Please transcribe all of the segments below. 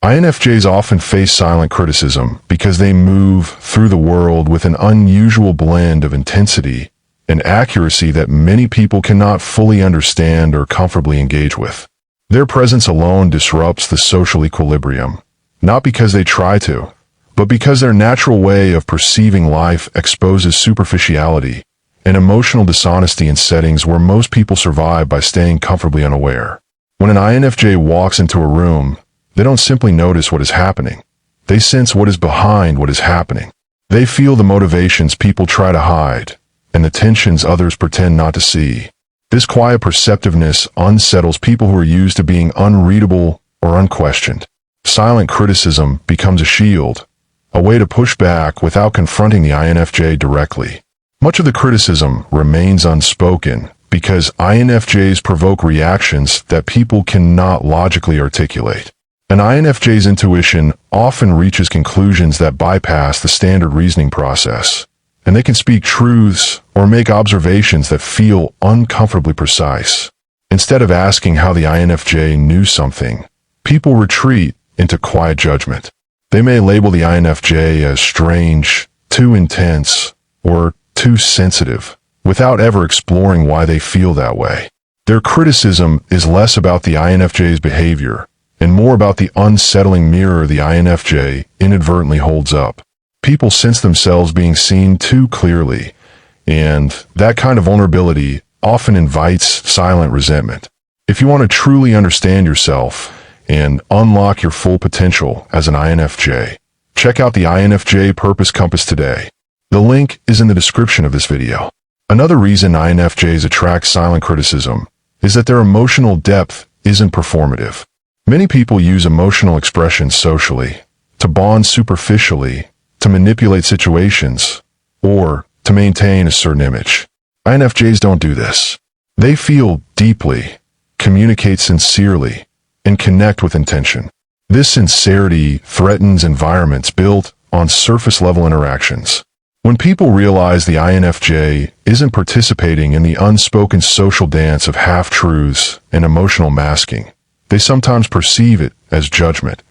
INFJs often face silent criticism because they move through the world with an unusual blend of intensity and accuracy that many people cannot fully understand or comfortably engage with. Their presence alone disrupts the social equilibrium, not because they try to, but because their natural way of perceiving life exposes superficiality and emotional dishonesty in settings where most people survive by staying comfortably unaware. When an INFJ walks into a room, they don't simply notice what is happening. They sense what is behind what is happening. They feel the motivations people try to hide and the tensions others pretend not to see. This quiet perceptiveness unsettles people who are used to being unreadable or unquestioned. Silent criticism becomes a shield, a way to push back without confronting the INFJ directly. Much of the criticism remains unspoken because INFJs provoke reactions that people cannot logically articulate. An INFJ's intuition often reaches conclusions that bypass the standard reasoning process, and they can speak truths or make observations that feel uncomfortably precise. Instead of asking how the INFJ knew something, people retreat into quiet judgment. They may label the INFJ as strange, too intense, or too sensitive, without ever exploring why they feel that way. Their criticism is less about the INFJ's behavior and more about the unsettling mirror the INFJ inadvertently holds up. People sense themselves being seen too clearly, and that kind of vulnerability often invites silent resentment. If you want to truly understand yourself and unlock your full potential as an INFJ, check out the INFJ Purpose Compass today. The link is in the description of this video. Another reason INFJs attract silent criticism is that their emotional depth isn't performative. Many people use emotional expressions socially, to bond superficially, to manipulate situations, or to maintain a certain image. INFJs don't do this. They feel deeply, communicate sincerely, and connect with intention. This sincerity threatens environments built on surface-level interactions. When people realize the INFJ isn't participating in the unspoken social dance of half-truths and emotional masking, they sometimes perceive it as judgment,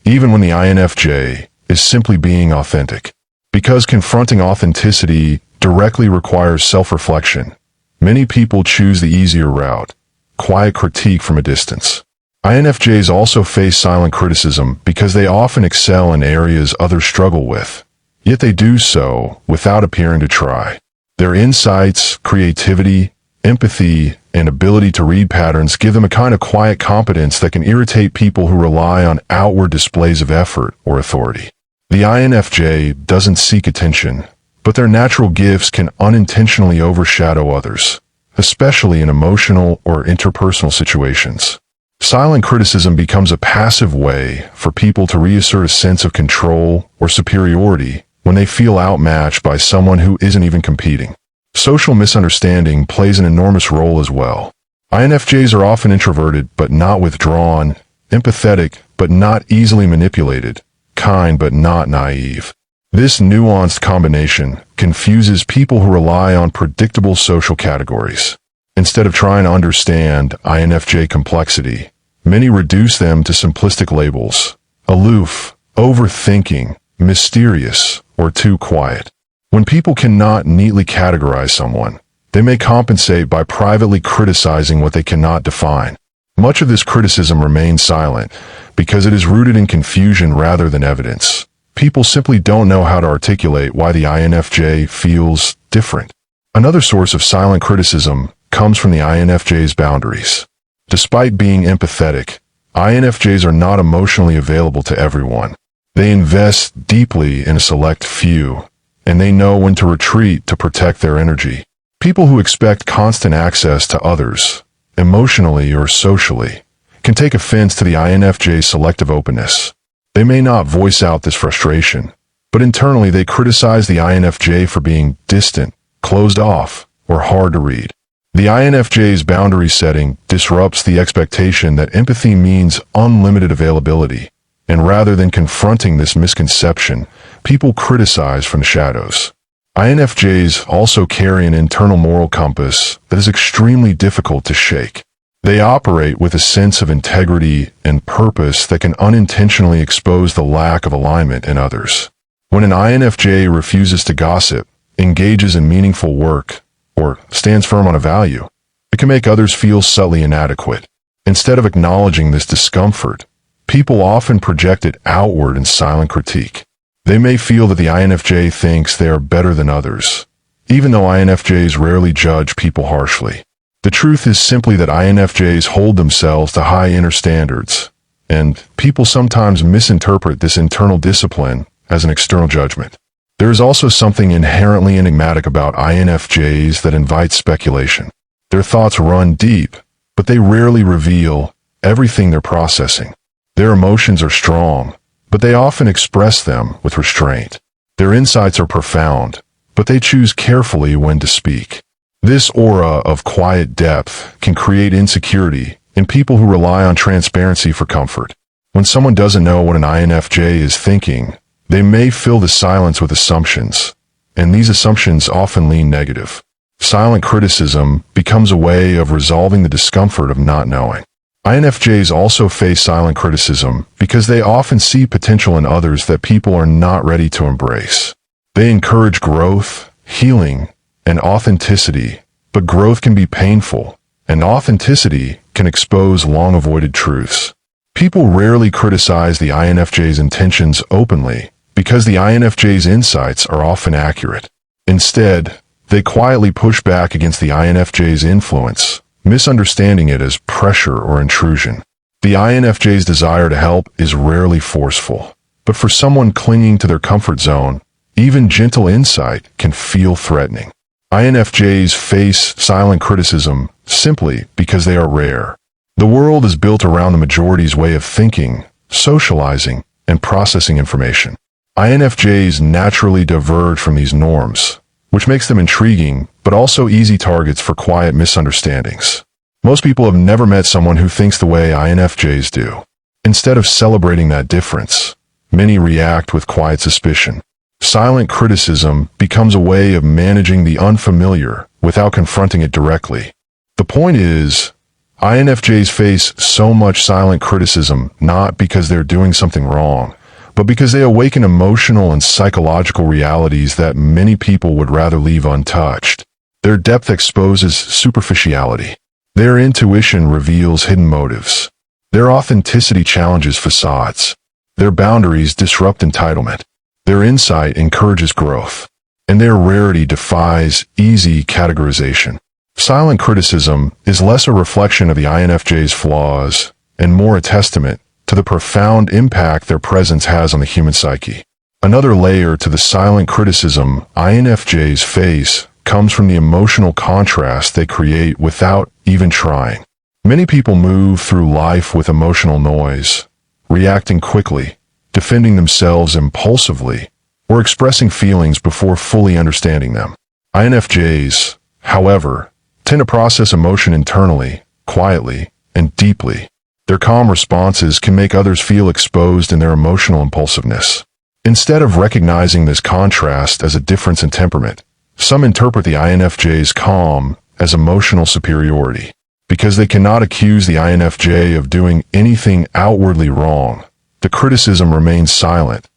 even when the INFJ is simply being authentic. Because confronting authenticity directly requires self-reflection, many people choose the easier route, quiet critique from a distance. INFJs also face silent criticism because they often excel in areas others struggle with, yet they do so without appearing to try. Their insights, creativity, empathy, and ability to read patterns give them a kind of quiet competence that can irritate people who rely on outward displays of effort or authority. The INFJ doesn't seek attention, but their natural gifts can unintentionally overshadow others, especially in emotional or interpersonal situations. Silent criticism becomes a passive way for people to reassert a sense of control or superiority when they feel outmatched by someone who isn't even competing. Social misunderstanding plays an enormous role as well. INFJs are often introverted but not withdrawn, empathetic but not easily manipulated, kind but not naive. This nuanced combination confuses people who rely on predictable social categories. Instead of trying to understand INFJ complexity, many reduce them to simplistic labels: aloof, overthinking, mysterious, or too quiet. When people cannot neatly categorize someone, they may compensate by privately criticizing what they cannot define. Much of this criticism remains silent because it is rooted in confusion rather than evidence. People simply don't know how to articulate why the INFJ feels different. Another source of silent criticism comes from the INFJ's boundaries. Despite being empathetic, INFJs are not emotionally available to everyone. They invest deeply in a select few, and they know when to retreat to protect their energy. People who expect constant access to others, emotionally or socially, can take offense to the INFJ's selective openness. They may not voice out this frustration, but internally they criticize the INFJ for being distant, closed off, or hard to read. The INFJ's boundary setting disrupts the expectation that empathy means unlimited availability, and rather than confronting this misconception, people criticize from the shadows. INFJs also carry an internal moral compass that is extremely difficult to shake. They operate with a sense of integrity and purpose that can unintentionally expose the lack of alignment in others. When an INFJ refuses to gossip, engages in meaningful work, or stands firm on a value, it can make others feel subtly inadequate. Instead of acknowledging this discomfort, people often project it outward in silent critique. They may feel that the INFJ thinks they are better than others, even though INFJs rarely judge people harshly. The truth is simply that INFJs hold themselves to high inner standards, and people sometimes misinterpret this internal discipline as an external judgment. There is also something inherently enigmatic about INFJs that invites speculation. Their thoughts run deep, but they rarely reveal everything they're processing. Their emotions are strong, but they often express them with restraint. Their insights are profound, but they choose carefully when to speak. This aura of quiet depth can create insecurity in people who rely on transparency for comfort. When someone doesn't know what an INFJ is thinking, they may fill the silence with assumptions, and these assumptions often lean negative. Silent criticism becomes a way of resolving the discomfort of not knowing. INFJs also face silent criticism because they often see potential in others that people are not ready to embrace. They encourage growth, healing, and authenticity, but growth can be painful, and authenticity can expose long-avoided truths. People rarely criticize the INFJ's intentions openly because the INFJ's insights are often accurate. Instead, they quietly push back against the INFJ's influence, misunderstanding it as pressure or intrusion. The INFJ's desire to help is rarely forceful, but for someone clinging to their comfort zone, even gentle insight can feel threatening. INFJs face silent criticism simply because they are rare. The world is built around the majority's way of thinking, socializing, and processing information. INFJs naturally diverge from these norms, which makes them intriguing but also easy targets for quiet misunderstandings. Most people have never met someone who thinks the way INFJs do. Instead of celebrating that difference, many react with quiet suspicion. Silent criticism becomes a way of managing the unfamiliar without confronting it directly. The point is, INFJs face so much silent criticism not because they're doing something wrong, but because they awaken emotional and psychological realities that many people would rather leave untouched. Their depth exposes superficiality. Their intuition reveals hidden motives. Their authenticity challenges facades. Their boundaries disrupt entitlement. Their insight encourages growth, and their rarity defies easy categorization. Silent criticism is less a reflection of the INFJ's flaws and more a testament to the profound impact their presence has on the human psyche. Another layer to the silent criticism INFJs face comes from the emotional contrast they create without even trying. Many people move through life with emotional noise, reacting quickly, defending themselves impulsively, or expressing feelings before fully understanding them. INFJs, however, tend to process emotion internally, quietly, and deeply. Their calm responses can make others feel exposed in their emotional impulsiveness. Instead of recognizing this contrast as a difference in temperament, some interpret the INFJ's calm as emotional superiority. Because they cannot accuse the INFJ of doing anything outwardly wrong, the criticism remains silent,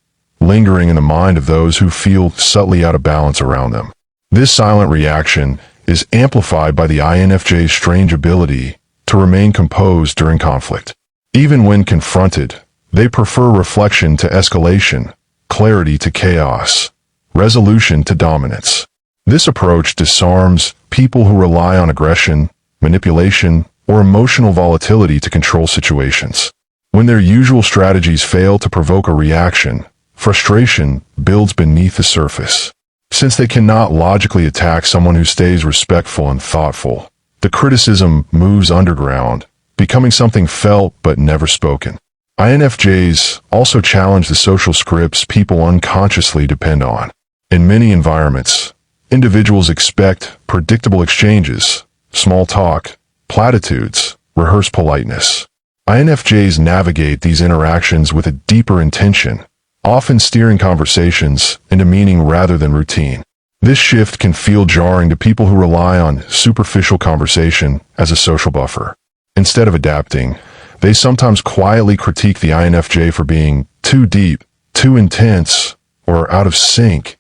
lingering in the mind of those who feel subtly out of balance around them. This silent reaction is amplified by the INFJ's strange ability to remain composed during conflict. Even when confronted, they prefer reflection to escalation, clarity to chaos, resolution to dominance. This approach disarms people who rely on aggression, manipulation, or emotional volatility to control situations. When their usual strategies fail to provoke a reaction, frustration builds beneath the surface. Since they cannot logically attack someone who stays respectful and thoughtful, the criticism moves underground, becoming something felt but never spoken. INFJs also challenge the social scripts people unconsciously depend on. In many environments, individuals expect predictable exchanges, small talk, platitudes, rehearsed politeness. INFJs navigate these interactions with a deeper intention, often steering conversations into meaning rather than routine. This shift can feel jarring to people who rely on superficial conversation as a social buffer. Instead of adapting, they sometimes quietly critique the INFJ for being too deep, too intense, or out of sync,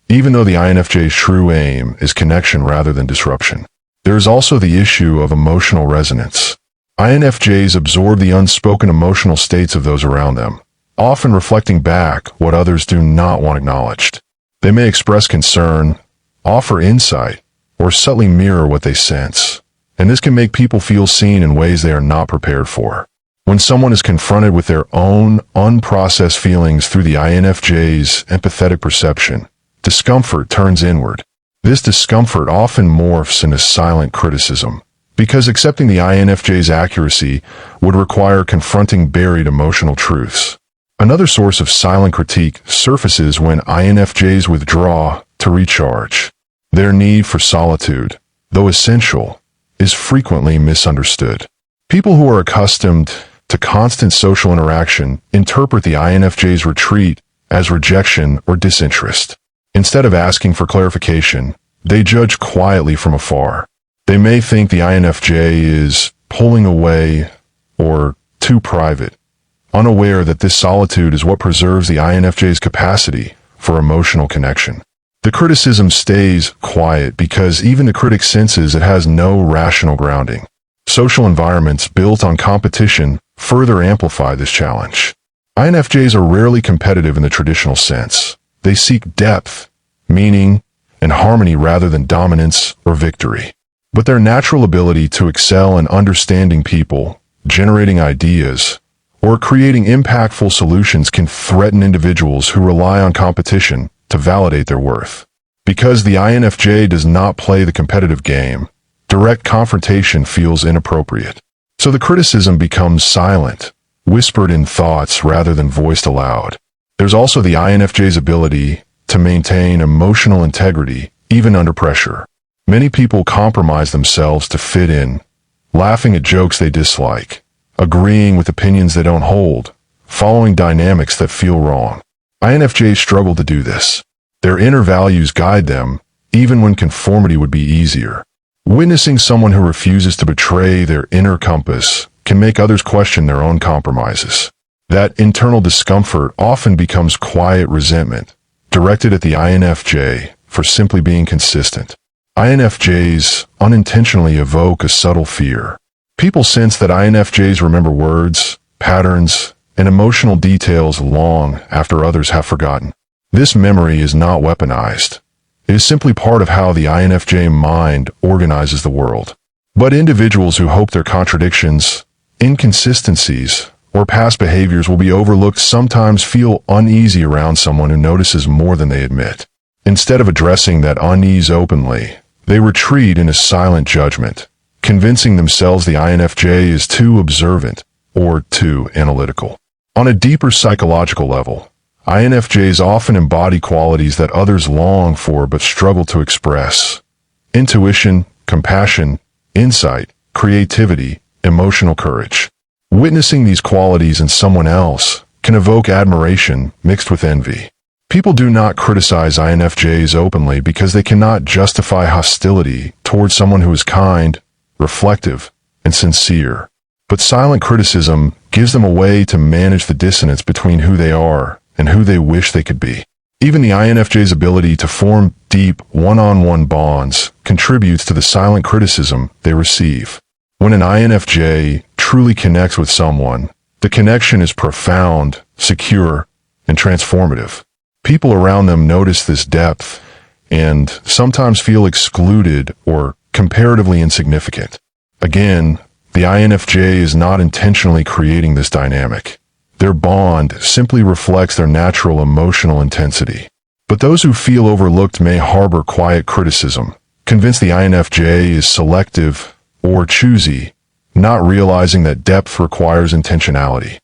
even though the INFJ's true aim is connection rather than disruption. There is also the issue of emotional resonance. INFJs absorb the unspoken emotional states of those around them, often reflecting back what others do not want acknowledged. They may express concern, offer insight, or subtly mirror what they sense, and this can make people feel seen in ways they are not prepared for. When someone is confronted with their own unprocessed feelings through the INFJ's empathetic perception, discomfort turns inward. This discomfort often morphs into silent criticism, because accepting the INFJ's accuracy would require confronting buried emotional truths. Another source of silent critique surfaces when INFJs withdraw to recharge. Their need for solitude, though essential, is frequently misunderstood. People who are accustomed to constant social interaction interpret the INFJ's retreat as rejection or disinterest. Instead of asking for clarification, they judge quietly from afar. They may think the INFJ is pulling away or too private, unaware that this solitude is what preserves the INFJ's capacity for emotional connection. The criticism stays quiet because even the critic senses it has no rational grounding. Social environments built on competition further amplify this challenge. INFJs are rarely competitive in the traditional sense. They seek depth, meaning, and harmony rather than dominance or victory. But their natural ability to excel in understanding people, generating ideas, or creating impactful solutions can threaten individuals who rely on competition to validate their worth. Because the INFJ does not play the competitive game, direct confrontation feels inappropriate. So the criticism becomes silent, whispered in thoughts rather than voiced aloud. There's also the INFJ's ability to maintain emotional integrity even under pressure. Many people compromise themselves to fit in, laughing at jokes they dislike, agreeing with opinions they don't hold, following dynamics that feel wrong. INFJs struggle to do this. Their inner values guide them, even when conformity would be easier. Witnessing someone who refuses to betray their inner compass can make others question their own compromises. That internal discomfort often becomes quiet resentment, directed at the INFJ for simply being consistent. INFJs unintentionally evoke a subtle fear. People sense that INFJs remember words, patterns, and emotional details long after others have forgotten. This memory is not weaponized. It is simply part of how the INFJ mind organizes the world. But individuals who hope their contradictions, inconsistencies, or past behaviors will be overlooked sometimes feel uneasy around someone who notices more than they admit. Instead of addressing that unease openly, they retreat in a silent judgment, convincing themselves the INFJ is too observant or too analytical. On a deeper psychological level, INFJs often embody qualities that others long for but struggle to express. Intuition, compassion, insight, creativity, emotional courage. Witnessing these qualities in someone else can evoke admiration mixed with envy. People do not criticize INFJs openly because they cannot justify hostility towards someone who is kind, reflective, and sincere. But silent criticism gives them a way to manage the dissonance between who they are and who they wish they could be. Even the INFJ's ability to form deep one-on-one bonds contributes to the silent criticism they receive. When an INFJ truly connects with someone, the connection is profound, secure, and transformative. People around them notice this depth and sometimes feel excluded or comparatively insignificant. Again, the INFJ is not intentionally creating this dynamic. Their bond simply reflects their natural emotional intensity. But those who feel overlooked may harbor quiet criticism, convinced the INFJ is selective or choosy, not realizing that depth requires intentionality.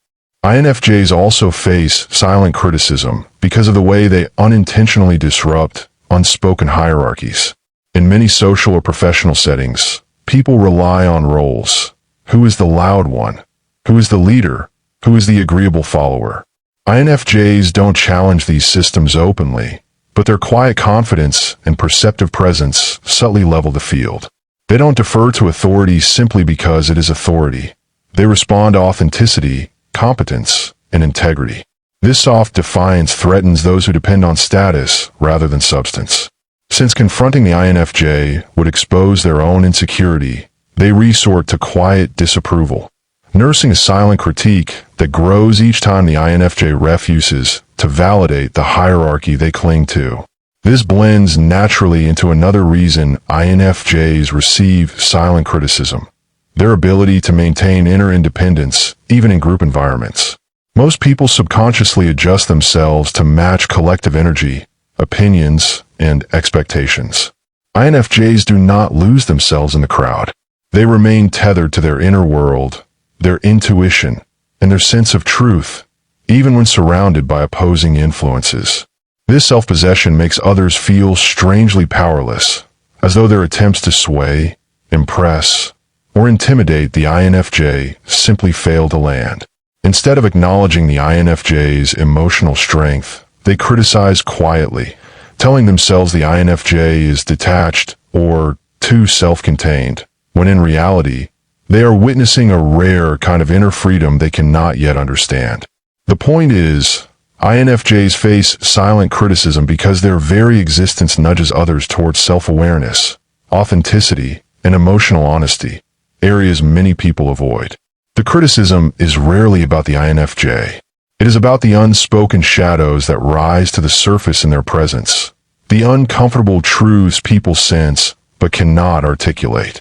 INFJs also face silent criticism because of the way they unintentionally disrupt unspoken hierarchies. In many social or professional settings, people rely on roles. Who is the loud one? Who is the leader? Who is the agreeable follower? INFJs don't challenge these systems openly, but their quiet confidence and perceptive presence subtly level the field. They don't defer to authority simply because it is authority. They respond to authenticity, competence, and integrity. This soft defiance threatens those who depend on status rather than substance. Since confronting the INFJ would expose their own insecurity, they resort to quiet disapproval, nursing a silent critique that grows each time the INFJ refuses to validate the hierarchy they cling to. This blends naturally into another reason INFJs receive silent criticism: their ability to maintain inner independence, even in group environments. Most people subconsciously adjust themselves to match collective energy, opinions, and expectations. INFJs do not lose themselves in the crowd. They remain tethered to their inner world, their intuition, and their sense of truth, even when surrounded by opposing influences. This self-possession makes others feel strangely powerless, as though their attempts to sway, impress, or intimidate the INFJ simply fail to land. Instead of acknowledging the INFJ's emotional strength, they criticize quietly, telling themselves the INFJ is detached or too self-contained, when in reality, they are witnessing a rare kind of inner freedom they cannot yet understand. The point is, INFJs face silent criticism because their very existence nudges others towards self-awareness, authenticity, and emotional honesty, areas many people avoid. The criticism is rarely about the INFJ. It is about the unspoken shadows that rise to the surface in their presence, the uncomfortable truths people sense but cannot articulate.